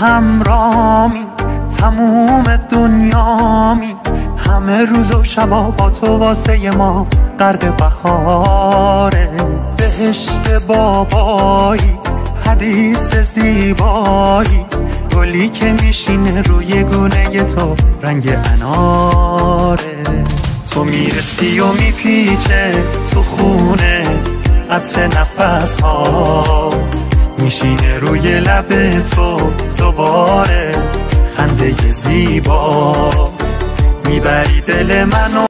همرامی، تموم دنیامی، همه روز و شبا با تو واسه ما غرق بهاره. بهشت بابایی، حدیث زیبایی، گلی که میشینه روی گونه تو رنگ اناره. تو میرسی و میپیچه تو خونه عطر نفس هات، میشینه روی لب تو دوباره خنده زیبات، میبری دل منو